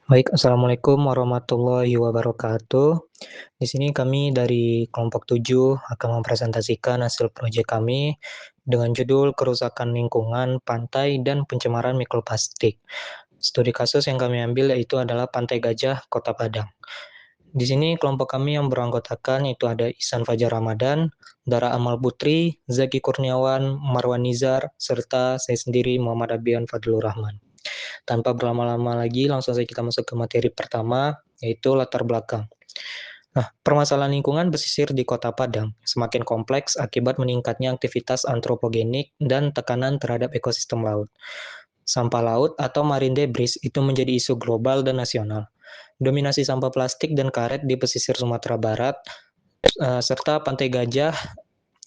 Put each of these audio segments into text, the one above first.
Baik, assalamualaikum warahmatullahi wabarakatuh. Di sini kami dari kelompok 7 akan mempresentasikan hasil proyek kami dengan judul Kerusakan Lingkungan, Pantai, dan Pencemaran Mikroplastik. Studi kasus yang kami ambil yaitu adalah Pantai Gajah, Kota Padang. Di sini kelompok kami yang beranggotakan itu ada Ihsan Fajar Ramadan, Dara Amal Putri, Zaki Kurniawan, Marwan Nizar, serta saya sendiri Muhammad Abian Fadlur Rahman. Tanpa berlama-lama lagi, langsung saja kita masuk ke materi pertama, yaitu latar belakang. Nah, permasalahan lingkungan pesisir di Kota Padang semakin kompleks akibat meningkatnya aktivitas antropogenik dan tekanan terhadap ekosistem laut. Sampah laut atau marine debris itu menjadi isu global dan nasional. Dominasi sampah plastik dan karet di pesisir Sumatera Barat serta Pantai Gajah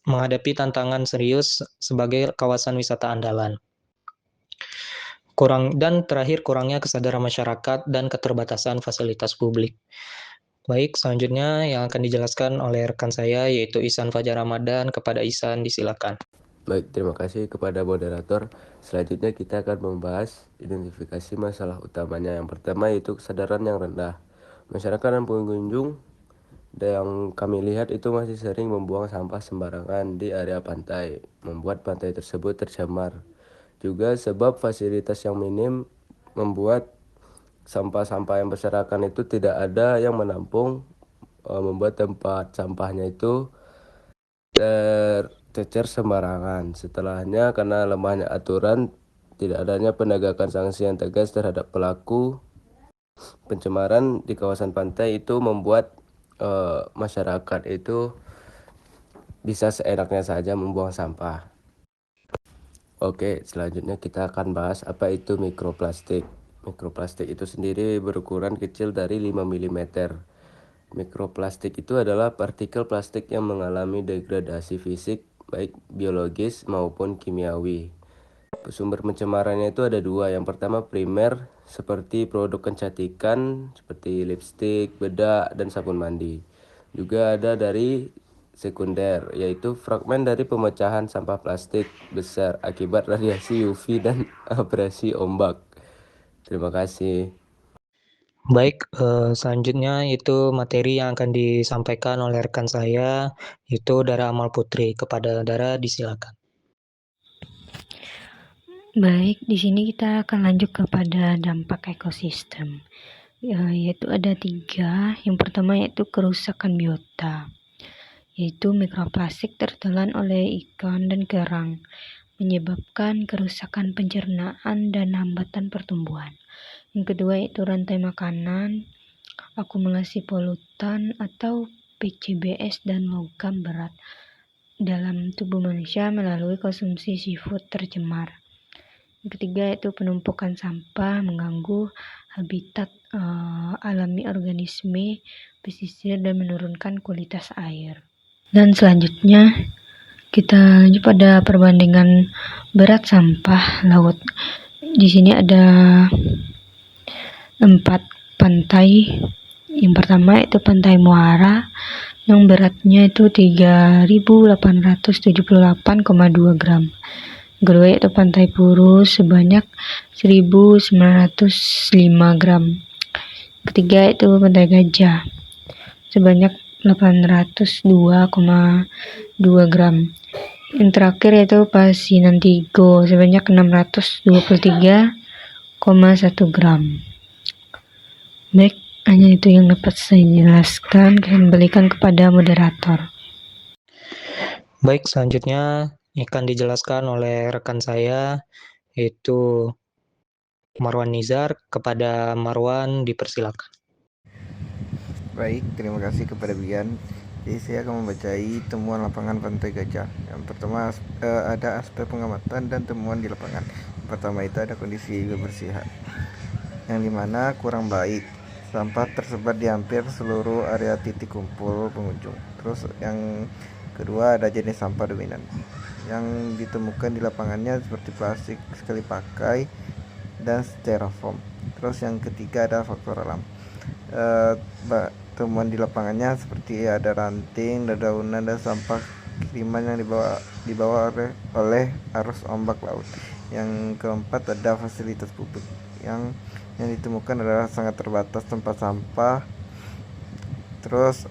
menghadapi tantangan serius sebagai kawasan wisata andalan. Terakhir kurangnya kesadaran masyarakat dan keterbatasan fasilitas publik. Baik, selanjutnya yang akan dijelaskan oleh rekan saya yaitu Ihsan Fajar Ramadan. Kepada Ihsan, disilakan. Baik, terima kasih kepada moderator. Selanjutnya kita akan membahas identifikasi masalah utamanya. Yang pertama yaitu kesadaran yang rendah. Masyarakat dan pengunjung yang kami lihat itu masih sering membuang sampah sembarangan di area pantai, membuat pantai tersebut tercemar. Juga sebab fasilitas yang minim membuat sampah-sampah yang berserakan itu tidak ada yang menampung, membuat tempat sampahnya itu tercecer sembarangan. Setelahnya, karena lemahnya aturan, tidak adanya penegakan sanksi yang tegas terhadap pelaku pencemaran di kawasan pantai itu membuat masyarakat itu bisa seenaknya saja membuang sampah. Oke, selanjutnya kita akan bahas apa itu mikroplastik. Mikroplastik itu sendiri berukuran kecil dari 5 mm. Mikroplastik itu adalah partikel plastik yang mengalami degradasi fisik, baik biologis maupun kimiawi. Sumber pencemarannya itu ada dua. Yang pertama primer, seperti produk kecantikan, seperti lipstik, bedak, dan sabun mandi. Juga ada dari sekunder, yaitu fragmen dari pemecahan sampah plastik besar akibat radiasi UV dan abrasi ombak. Terima kasih. Baik, selanjutnya itu materi yang akan disampaikan oleh rekan saya, yaitu Dara Amal Putri. Kepada Dara, disilakan. Baik, di sini kita akan lanjut kepada dampak ekosistem, yaitu ada 3. Yang pertama yaitu kerusakan biota, yaitu mikroplastik tertelan oleh ikan dan kerang, menyebabkan kerusakan pencernaan dan hambatan pertumbuhan. Yang kedua yaitu rantai makanan, akumulasi polutan atau PCBs dan logam berat dalam tubuh manusia melalui konsumsi seafood tercemar. Yang ketiga yaitu penumpukan sampah mengganggu habitat alami organisme pesisir dan menurunkan kualitas air. Dan selanjutnya kita lanjut pada perbandingan berat sampah laut. Di sini ada 4 pantai. Yang pertama itu Pantai Muara yang beratnya itu 3.878,2 gram. Kedua yaitu Pantai Purus sebanyak 1.905 gram. Ketiga yaitu Pantai Gajah sebanyak 802,2 gram. Yang terakhir yaitu Pasinan Tigo sebanyak 623,1 gram. Baik, hanya itu yang dapat saya jelaskan. Kembalikan kepada moderator. Baik, selanjutnya akan dijelaskan oleh rekan saya, yaitu Marwan Nizar. Kepada Marwan, dipersilakan. Baik, terima kasih kepada Bian. Jadi saya akan membacai temuan lapangan Pantai Gajah. Yang pertama ada aspek pengamatan dan temuan di lapangan. Yang pertama itu ada kondisi kebersihan yang dimana kurang baik. Sampah tersebar di hampir seluruh area titik kumpul pengunjung. Terus yang kedua ada jenis sampah dominan yang ditemukan di lapangannya seperti plastik sekali pakai dan styrofoam. Terus yang ketiga ada faktor alam. Temuan di lapangannya seperti ada ranting, dedaunan, dan sampah kiriman yang dibawa oleh arus ombak laut. Yang keempat ada fasilitas publik yang yang ditemukan adalah sangat terbatas tempat sampah, terus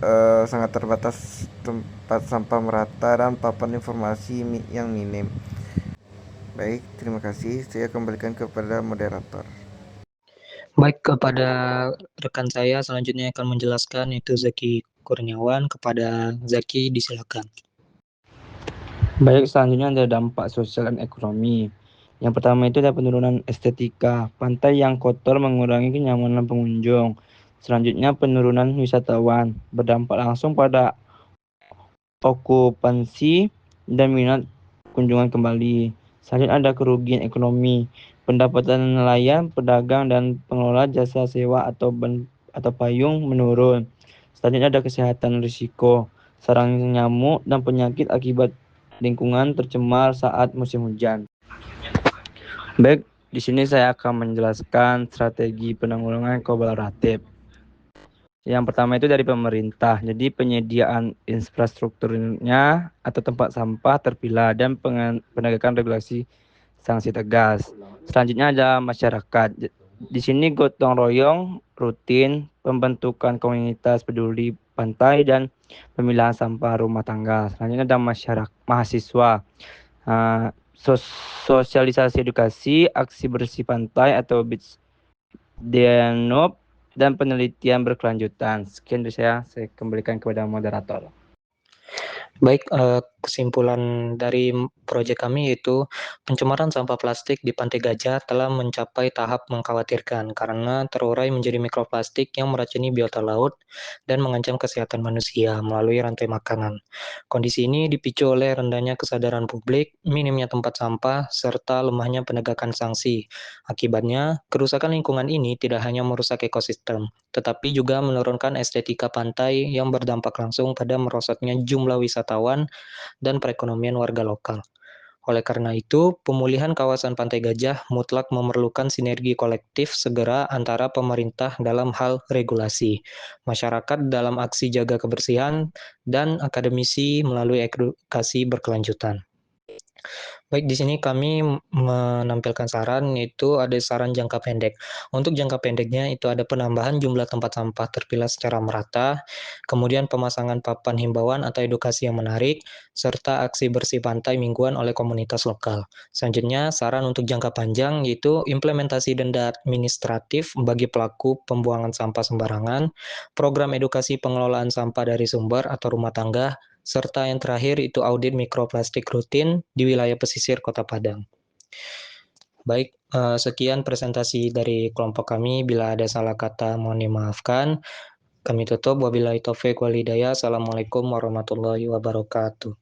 sangat terbatas tempat sampah merata dan papan informasi yang minim. Baik, terima kasih. Saya kembalikan kepada moderator. Baik, kepada rekan saya selanjutnya akan menjelaskan itu Zaki Kurniawan. Kepada Zaki, disilakan. Baik, selanjutnya ada dampak sosial dan ekonomi. Yang pertama itu ada penurunan estetika. Pantai yang kotor mengurangi kenyamanan pengunjung. Selanjutnya penurunan wisatawan. Berdampak langsung pada okupansi dan minat kunjungan kembali. Selanjutnya ada kerugian ekonomi. Pendapatan nelayan, pedagang, dan pengelola jasa sewa atau payung menurun. Selanjutnya ada kesehatan risiko. Sarang nyamuk dan penyakit akibat lingkungan tercemar saat musim hujan. Baik, di sini saya akan menjelaskan strategi penanggulangan kolaboratif. Yang pertama itu dari pemerintah. Jadi penyediaan infrastrukturnya atau tempat sampah terpilah dan penegakan regulasi sanksi tegas. Selanjutnya ada masyarakat. Di sini gotong royong rutin, pembentukan komunitas peduli pantai dan pemilahan sampah rumah tangga. Selanjutnya ada mahasiswa. Sosialisasi edukasi, aksi bersih pantai atau beach cleanup, dan penelitian berkelanjutan. Sekian dari saya kembalikan kepada moderator. Baik, kesimpulan dari proyek kami yaitu pencemaran sampah plastik di Pantai Gajah telah mencapai tahap mengkhawatirkan karena terurai menjadi mikroplastik yang meracuni biota laut dan mengancam kesehatan manusia melalui rantai makanan. Kondisi ini dipicu oleh rendahnya kesadaran publik, minimnya tempat sampah, serta lemahnya penegakan sanksi. Akibatnya, kerusakan lingkungan ini tidak hanya merusak ekosistem, tetapi juga menurunkan estetika pantai yang berdampak langsung pada merosotnya jumlah wisatawan dan perekonomian warga lokal. Oleh karena itu, pemulihan kawasan Pantai Gajah mutlak memerlukan sinergi kolektif segera antara pemerintah dalam hal regulasi, masyarakat dalam aksi jaga kebersihan, dan akademisi melalui edukasi berkelanjutan. Baik, di sini kami menampilkan saran, yaitu ada saran jangka pendek. Untuk jangka pendeknya itu ada penambahan jumlah tempat sampah terpilah secara merata, kemudian pemasangan papan himbauan atau edukasi yang menarik, serta aksi bersih pantai mingguan oleh komunitas lokal. Selanjutnya, saran untuk jangka panjang yaitu implementasi denda administratif bagi pelaku pembuangan sampah sembarangan, program edukasi pengelolaan sampah dari sumber atau rumah tangga, serta yang terakhir itu audit mikroplastik rutin di wilayah pesisir Kota Padang. Baik, sekian presentasi dari kelompok kami. Bila ada salah kata mohon dimaafkan. Kami tutup. Wabillahi taufiq wal hidayah. Assalamualaikum warahmatullahi wabarakatuh.